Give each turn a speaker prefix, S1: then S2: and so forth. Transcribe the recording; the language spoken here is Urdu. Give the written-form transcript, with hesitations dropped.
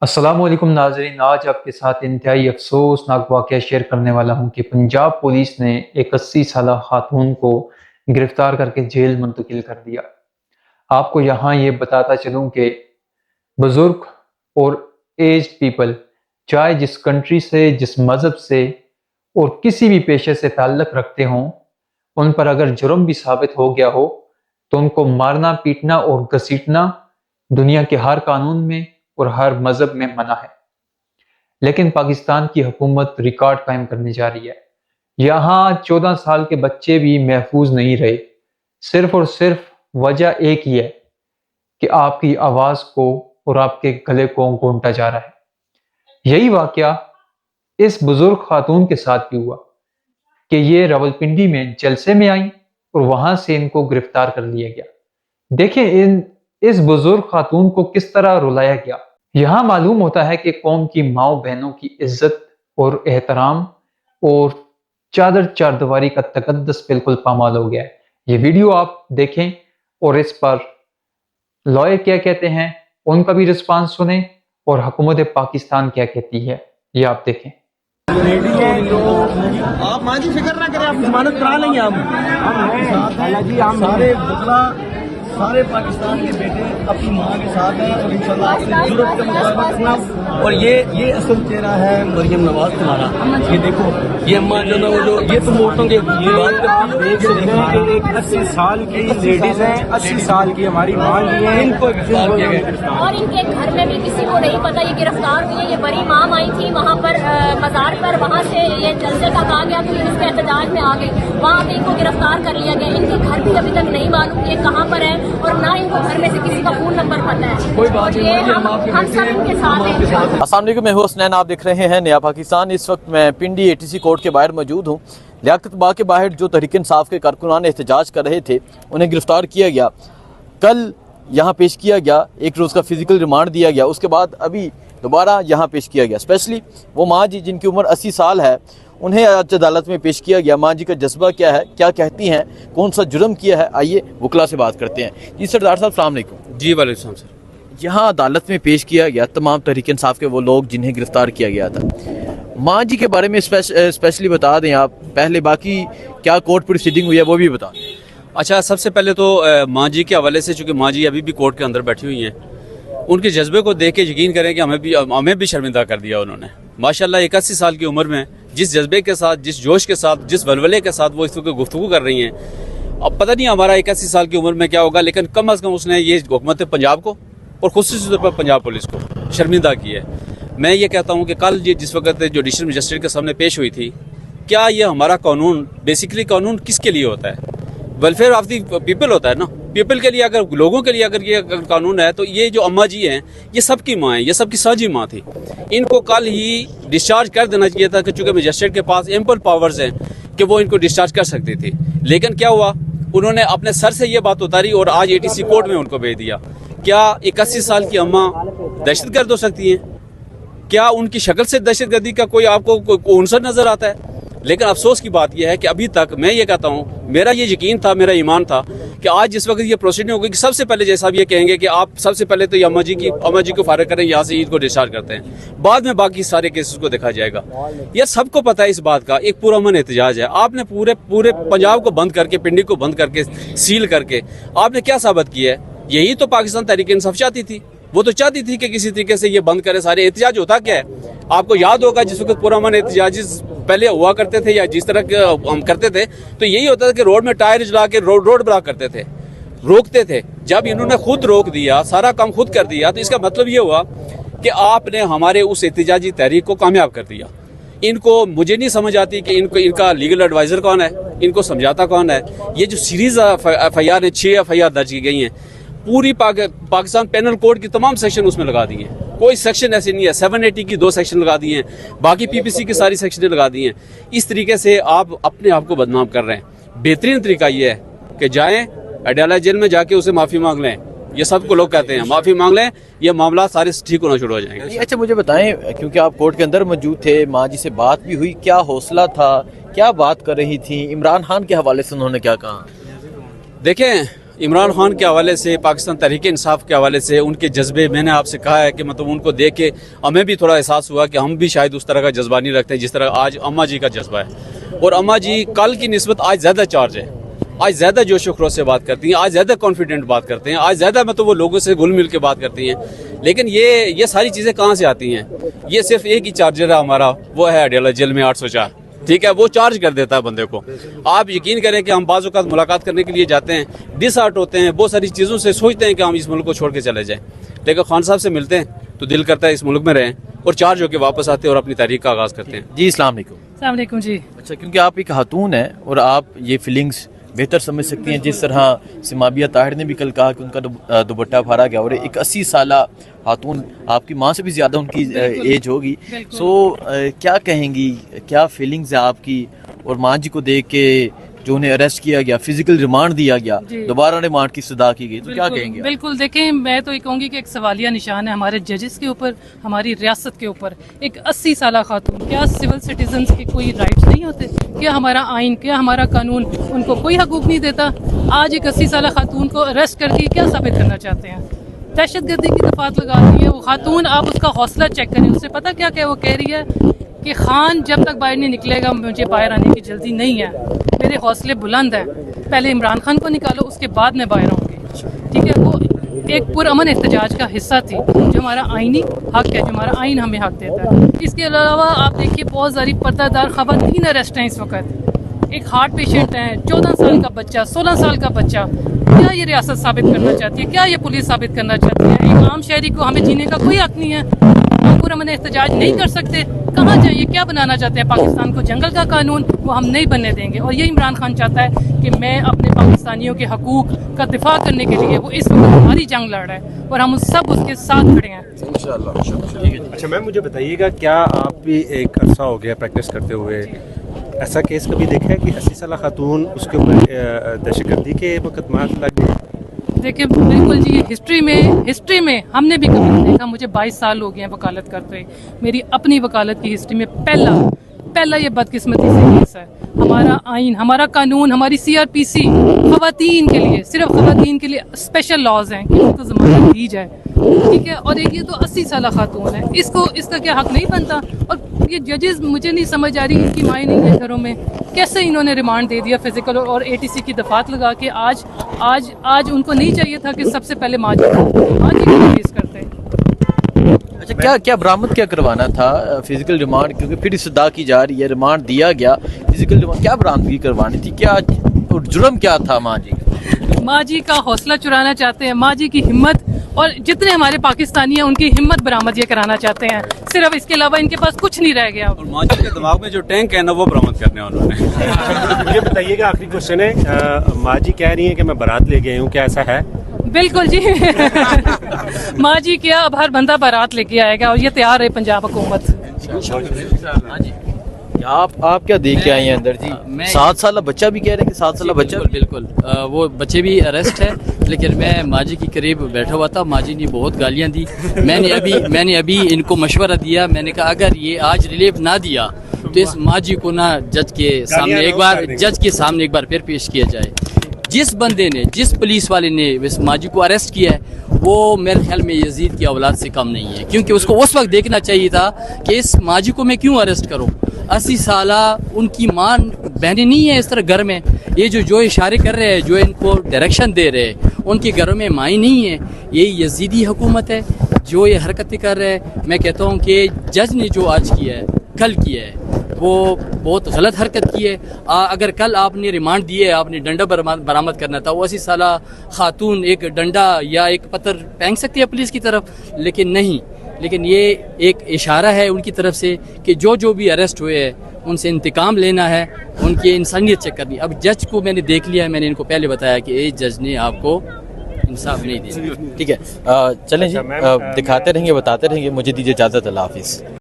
S1: السلام علیکم ناظرین، آج آپ کے ساتھ انتہائی افسوسناک واقعہ شیئر کرنے والا ہوں کہ پنجاب پولیس نے ایک 80 سالہ خاتون کو گرفتار کر کے جیل منتقل کر دیا۔ آپ کو یہاں یہ بتاتا چلوں کہ بزرگ اور ایجڈ پیپل چاہے جس کنٹری سے، جس مذہب سے اور کسی بھی پیشے سے تعلق رکھتے ہوں، ان پر اگر جرم بھی ثابت ہو گیا ہو تو ان کو مارنا، پیٹنا اور گھسیٹنا دنیا کے ہر قانون میں اور ہر مذہب میں منع ہے۔ لیکن پاکستان کی حکومت ریکارڈ قائم کرنے جا رہی ہے۔ یہاں 14 سال کے بچے بھی محفوظ نہیں رہے، صرف اور صرف وجہ ایک ہی ہے کہ آپ کی آواز کو اور آپ کے گلے کو گھونٹا جا رہا ہے۔ یہی واقعہ اس بزرگ خاتون کے ساتھ بھی ہوا کہ یہ راولپنڈی میں جلسے میں آئیں اور وہاں سے ان کو گرفتار کر لیا گیا۔ دیکھیں اس بزرگ خاتون کو کس طرح رلایا گیا۔ یہاں معلوم ہوتا ہے کہ قوم کی ماؤں بہنوں کی عزت اور احترام اور چادر چاردیواری کا تقدس بالکل پامال ہو گیا ہے۔ یہ ویڈیو آپ دیکھیں اور اس پر لائر کیا کہتے ہیں، ان کا بھی رسپانس سنیں، اور حکومت پاکستان کیا کہتی ہے، یہ آپ دیکھیں۔
S2: آپ ماں جی فکر نہ کریں، آپ ضمانت کرا لیں گے۔ ہم سارے پاکستان کے بیٹے اپنی ماں کے ساتھ ہیں اور انشاءاللہ آپ کی ضرورت کا مطالبہ کرنا۔ اور یہ اصل چہرہ ہے مریم نواز تمہارا۔ یہ دیکھو، یہ اماں جو نا یہ تو عورتوں کی بات کرتی ہے کہ ایک 80 سال کی لیڈیز ہیں، 80 سال کی ہماری ماں بھی ہیں، ان کو گرفتار کیا گیا
S3: اور ان کے گھر میں بھی کسی کو نہیں پتا یہ گرفتار ہوئی ہے۔ یہ بڑی مام آئی تھی وہاں پر مزار پر، وہاں سے یہ جلسے کا کہا گیا کہ اس کے احتجاج میں آ گئی، وہاں پہ ان کو گرفتار کر لیا گیا۔ ان کے گھر بھی ابھی تک نہیں معلوم یہ کہاں پر ہے، اور نہ ان کو گھر میں سے کسی کا فون نمبر پتا ہے۔
S2: کوئی بات نہیں،
S3: ہم سب ان کے ساتھ ہیں۔
S4: السلام علیکم، میں ہوں حسنین، آپ دیکھ رہے ہیں نیا پاکستان۔ اس وقت میں پنڈی ATC کورٹ کے باہر موجود ہوں۔ لیاقت باغ کے باہر جو تحریک انصاف کے کارکنان احتجاج کر رہے تھے انہیں گرفتار کیا گیا، کل یہاں پیش کیا گیا، ایک روز کا فزیکل ریمانڈ دیا گیا، اس کے بعد ابھی دوبارہ یہاں پیش کیا گیا۔ اسپیشلی وہ ماں جی جن کی عمر 80 سال ہے، انہیں آج عدالت میں پیش کیا گیا۔ ماں جی کا جذبہ کیا ہے، کیا کہتی ہیں، کون سا جرم کیا ہے، آئیے وکلا سے بات کرتے ہیں۔ جی سردار صاحب السلام علیکم۔
S5: جی وعلیکم السلام سر۔
S4: یہاں عدالت میں پیش کیا گیا تمام تحریک انصاف کے وہ لوگ جنہیں گرفتار کیا گیا تھا۔ ماں جی کے بارے میں اسپیشلی بتا دیں آپ، پہلے باقی کیا کورٹ پروسیڈنگ ہوئی ہے وہ بھی بتا دیں۔
S5: اچھا، سب سے پہلے تو ماں جی کے حوالے سے، چونکہ ماں جی ابھی بھی کورٹ کے اندر بیٹھی ہوئی ہیں، ان کے جذبے کو دیکھ کے یقین کریں کہ ہمیں بھی شرمندہ کر دیا انہوں نے۔ ماشاءاللہ 81 سال کی عمر میں جس جذبے کے ساتھ، جس جوش کے ساتھ، جس ولولے کے ساتھ وہ اس وقت گفتگو کر رہی ہیں، اب پتہ نہیں ہمارا 81 سال کی عمر میں کیا ہوگا، لیکن کم از کم اس نے یہ حکومت پنجاب کو اور خصوصی طور پر پنجاب پولیس کو شرمندہ کی ہے۔ میں یہ کہتا ہوں کہ کل یہ جس وقت جوڈیشل مجسٹریٹ کے سامنے پیش ہوئی تھی، کیا یہ ہمارا قانون، بیسیکلی قانون کس کے لیے ہوتا ہے؟ ویلفیئر آف دی پیپل ہوتا ہے نا، پیپل کے لیے، اگر لوگوں کے لیے اگر یہ قانون ہے تو یہ جو اماں جی ہیں یہ سب کی ماں ہیں، یہ سب کی ساجی ماں تھی۔ ان کو کل ہی ڈسچارج کر دینا چاہیے تھا، کہ چونکہ مجسٹریٹ کے پاس ایمپل پاورز ہیں کہ وہ ان کو ڈسچارج کر سکتی تھی، لیکن کیا ہوا، انہوں نے اپنے سر سے یہ بات اتاری اور آج ATC کورٹ میں ان کو بھیج دیا۔ کیا 81 سال کی اماں دہشت گرد ہو سکتی ہیں؟ کیا ان کی شکل سے دہشت گردی کا کوئی آپ کو عنصر نظر آتا ہے؟ لیکن افسوس کی بات یہ ہے کہ ابھی تک میں یہ کہتا ہوں، میرا یہ یقین تھا، میرا ایمان تھا کہ آج جس وقت یہ پروسیڈنگ ہوگی کہ سب سے پہلے جیسا بھی یہ کہیں گے کہ آپ سب سے پہلے تو یہ اماں جی کو فارغ کریں، یہاں سے عید کو ڈسچارج کرتے ہیں، بعد میں باقی سارے کیسز کو دیکھا جائے گا۔ یہ سب کو پتہ ہے اس بات کا، ایک پرامن احتجاج ہے۔ آپ نے پورے پنجاب کو بند کر کے، پنڈی کو بند کر کے، سیل کر کے آپ نے کیا ثابت کیا ہے؟ یہی تو پاکستان تحریک انصاف چاہتی تھی۔ وہ تو چاہتی تھی کہ کسی طریقے سے یہ بند کرے سارے احتجاج۔ ہوتا کیا ہے، آپ کو یاد ہوگا جس وقت پرامن احتجاج پہلے ہوا کرتے تھے یا جس طرح ہم کرتے تھے، تو یہی ہوتا تھا کہ روڈ میں ٹائر جلا کے روڈ بلاک کرتے تھے، روکتے تھے۔ جب انہوں نے خود روک دیا، سارا کام خود کر دیا، تو اس کا مطلب یہ ہوا کہ آپ نے ہمارے اس احتجاجی تحریک کو کامیاب کر دیا۔ ان کو، مجھے نہیں سمجھ آتی کہ ان کا لیگل ایڈوائزر کون ہے، ان کو سمجھاتا کون ہے۔ یہ جو سیریز FIR ہیں، 6 FIR درج کی گئی ہیں، پوری پاکستان پینل کوڈ کی تمام سیکشن اس میں لگا دی ہیں، کوئی سیکشن ایسی نہیں ہے۔ 780 کی 2 سیکشن لگا دی ہیں، باقی PPC کی ساری سیکشنیں لگا دی ہیں۔ اس طریقے سے آپ اپنے آپ کو بدنام کر رہے ہیں۔ بہترین طریقہ یہ ہے کہ جائیں اڈیالہ جیل میں جا کے اسے معافی مانگ لیں۔ یہ سب کو لوگ کہتے ہیں معافی مانگ لیں، یہ معاملات سارے ٹھیک ہونا شروع ہو جائیں گے۔
S4: اچھا مجھے بتائیں، کیونکہ آپ کورٹ کے اندر موجود تھے، ماں جی سے بات بھی ہوئی، کیا حوصلہ تھا، کیا بات کر رہی تھیں، عمران خان کے حوالے سے انہوں نے کیا کہا؟
S5: دیکھیں، عمران خان کے حوالے سے، پاکستان تحریک انصاف کے حوالے سے ان کے جذبے، میں نے آپ سے کہا ہے کہ مطلب ان کو دیکھ کے ہمیں بھی تھوڑا احساس ہوا کہ ہم بھی شاید اس طرح کا جذبہ نہیں رکھتے جس طرح آج اماں جی کا جذبہ ہے. اور اماں جی کل کی نسبت آج زیادہ چارج ہے، آج زیادہ جوش و خروش سے بات کرتی ہیں، آج زیادہ کانفیڈنٹ بات کرتے ہیں، آج زیادہ مطلب وہ لوگوں سے گل مل کے بات کرتی ہیں. لیکن یہ ساری چیزیں کہاں سے آتی ہیں؟ یہ صرف ایک ہی چارجر ہے ہمارا، وہ ہے اڈیالہ جیل میں 804. ٹھیک ہے، وہ چارج کر دیتا ہے بندے کو. آپ یقین کریں کہ ہم بعض اوقات ملاقات کرنے کے لیے جاتے ہیں، ڈس آرٹ ہوتے ہیں، بہت ساری چیزوں سے سوچتے ہیں کہ ہم اس ملک کو چھوڑ کے چلے جائیں، لیکن خان صاحب سے ملتے ہیں تو دل کرتا ہے اس ملک میں رہیں اور چارج ہو کے واپس آتے ہیں اور اپنی تحریک کا آغاز کرتے ہیں.
S4: جی السلام علیکم.
S6: السلام علیکم جی.
S4: اچھا، کیونکہ آپ ایک خاتون ہیں اور آپ یہ فیلنگز بہتر سمجھ سکتی ہیں، جس طرح سمابیہ طاہر نے بھی کل کہا کہ ان کا دوپٹہ پھاڑا گیا اور ایک 80 سالہ خاتون، آپ کی ماں سے بھی زیادہ ان کی ایج ہوگی، سو کیا کہیں گی، کیا فیلنگز ہے آپ کی؟ اور ماں جی کو دیکھ کے جو انہیں اریسٹ کیا گیا، فزیکل ریمانڈ دیا گیا، دوبارہ ریمانڈ کی استدعا کی گئی، تو کیا کہیں گے؟
S6: بالکل، دیکھیں میں تو یہ کہوں گی کہ ایک سوالیہ نشان ہے ہمارے ججز کے اوپر، ہماری ریاست کے اوپر. ایک 80 سالہ خاتون، کیا سول سٹیزنز کے کوئی رائٹس نہیں ہوتے؟ کیا ہمارا آئین، کیا ہمارا قانون ان کو کوئی حقوق نہیں دیتا؟ آج ایک 80 سالہ خاتون کو اریسٹ کر کے کیا ثابت کرنا چاہتے ہیں؟ دہشت گردی کی دفعات لگا رہی ہے وہ خاتون. آپ اس کا حوصلہ چیک کریں، اس سے پتہ کیا کہ وہ کہہ رہی ہے کہ خان جب تک باہر نہیں نکلے گا مجھے باہر آنے کی جلدی نہیں ہے، میرے حوصلے بلند ہیں، پہلے عمران خان کو نکالو اس کے بعد میں باہر آؤں گی. ٹھیک ہے، وہ ایک پرامن احتجاج کا حصہ تھی جو ہمارا آئینی حق ہے، جو ہمارا آئین ہمیں حق دیتا ہے. اس کے علاوہ آپ دیکھیے بہت ساری پردہ دار خواتین اریسٹ ہیں اس وقت. ایک ہارٹ پیشنٹ ہیں، 14 سال کا بچہ، 16 سال کا بچہ. کیا یہ ریاست ثابت کرنا چاہتی ہے؟ کیا یہ پولیس ثابت کرنا چاہتی ہے؟ ایک عام شہری کو ہمیں جینے کا کوئی حق نہیں ہے؟ ہم پرامن احتجاج نہیں کر سکتے؟ کہاں جائیں؟ کیا بنانا چاہتے ہیں پاکستان کو؟ جنگل کا قانون وہ ہم نہیں بننے دیں گے. اور یہ عمران خان چاہتا ہے کہ میں اپنے پاکستانیوں کے حقوق کا دفاع کرنے کے لیے وہ اس وقت ہماری جنگ لڑ رہا ہے اور ہم سب اس کے ساتھ کھڑے ہیں.
S7: اچھا میم، مجھے بتائیے گا، کیا آپ بھی ایک عرصہ ہو گیا پریکٹس کرتے ہوئے، ایسا کیس کبھی دیکھا ہے کہ 80 سالہ خاتون اس کے اوپر دہشت گردی کے مقدمات لگ گئے؟
S6: دیکھیں بالکل جی، ہسٹری میں ہم نے بھی کبھی نہیں دیکھا. مجھے 22 سال ہو گئے ہیں وکالت کرتے ہوئے. میری اپنی وکالت کی ہسٹری میں پہلا یہ بدقسمتی سے کیس ہے. ہمارا آئین، ہمارا قانون، ہماری CRPC خواتین کے لیے، صرف خواتین کے لیے اسپیشل لاز ہیں کہ ان کو ضمانت دی جائے. ٹھیک ہے، اور یہ تو 80 سالہ خاتون ہے، اس کا کیا حق نہیں بنتا؟ اور یہ ججز مجھے نہیں سمجھ آ رہی، ان کی مائیں نہیں ہیں گھروں میں، کیسے انہوں نے ریمانڈ دے دیا فزیکل اور ATC کی دفعات لگا کے. آج ان کو نہیں چاہیے تھا کہ سب سے پہلے ماں جی کو ریلیز کرتے.
S4: اچھا، کیا برآمد کیا کروانا تھا؟ فزیکل ریمانڈ، کیونکہ پھر استدعا کی جا رہی ہے، ریمانڈ دیا گیا، فزیکل ریمانڈ کیا برآمدگی کروانی تھی؟ کیا جرم کیا تھا ماں جی کا؟
S6: ماں جی کا حوصلہ چرانا چاہتے ہیں، ماں جی کی ہمت، اور جتنے ہمارے پاکستانی ہیں ان کی ہمت برآمد یہ کرانا چاہتے ہیں. صرف اس کے علاوہ ان کے پاس کچھ نہیں رہ گیا.
S5: اور ماں جی کے دماغ میں جو ٹینک ہے نا وہ برآمد کرنے انہوں نے.
S7: مجھے بتائیے گا، آخری کوشچن ہے، ماں جی کہہ رہی ہیں کہ میں بارات لے کے آئی ہوں، کیا ایسا ہے؟
S6: بالکل جی. ماں جی کیا، اب ہر بندہ بارات لے کے آئے گا اور یہ تیار ہے پنجاب حکومت.
S4: آپ کیا دیکھ کے آئی ہیں اندر جی؟ 7 سالہ بچہ بھی کہہ رہے ہیں کہ 7 سالہ بچہ.
S8: بالکل وہ بچے بھی اریسٹ ہے، لیکن میں ماں جی کے قریب بیٹھا ہوا تھا. ماں جی نے بہت گالیاں دی. میں نے ابھی ان کو مشورہ دیا. میں نے کہا اگر یہ آج ریلیف نہ دیا تو اس ماں جی کو نا جج کے سامنے ایک بار پھر پیش کیا جائے. جس بندے نے، جس پولیس والے نے اس ماں جی کو اریسٹ کیا ہے وہ میرے خیال میں یزید کی اولاد سے کم نہیں ہے، کیونکہ اس کو اس وقت دیکھنا چاہیے تھا کہ اس ماں جی کو میں کیوں اریسٹ کروں. 80 سالہ ان کی ماں بہنیں نہیں ہیں اس طرح گھر میں. یہ جو اشارے کر رہے ہیں، جو ان کو ڈائریکشن دے رہے ہیں، ان کے گھروں میں مائیں نہیں ہیں. یہ یزیدی حکومت ہے جو یہ حرکتیں کر رہے ہیں. میں کہتا ہوں کہ جج نے جو آج کیا ہے، کل کیا ہے، وہ بہت غلط حرکت کی ہے. اگر کل آپ نے ریمانڈ دیے، آپ نے ڈنڈا برآمد کرنا تھا. وہ 80 سالہ خاتون ایک ڈنڈا یا ایک پتھر پھینک سکتی ہے پولیس کی طرف، لیکن نہیں. لیکن یہ ایک اشارہ ہے ان کی طرف سے کہ جو بھی اریسٹ ہوئے ہیں ان سے انتقام لینا ہے، ان کی انسانیت چیک کرنی. اب جج کو میں نے دیکھ لیا ہے، میں نے ان کو پہلے بتایا کہ جج نے آپ کو انصاف نہیں دیا.
S4: ٹھیک ہے، چلیں جی، دکھاتے رہیں گے، بتاتے رہیں گے. مجھے دیجیے اجازت، اللہ حافظ.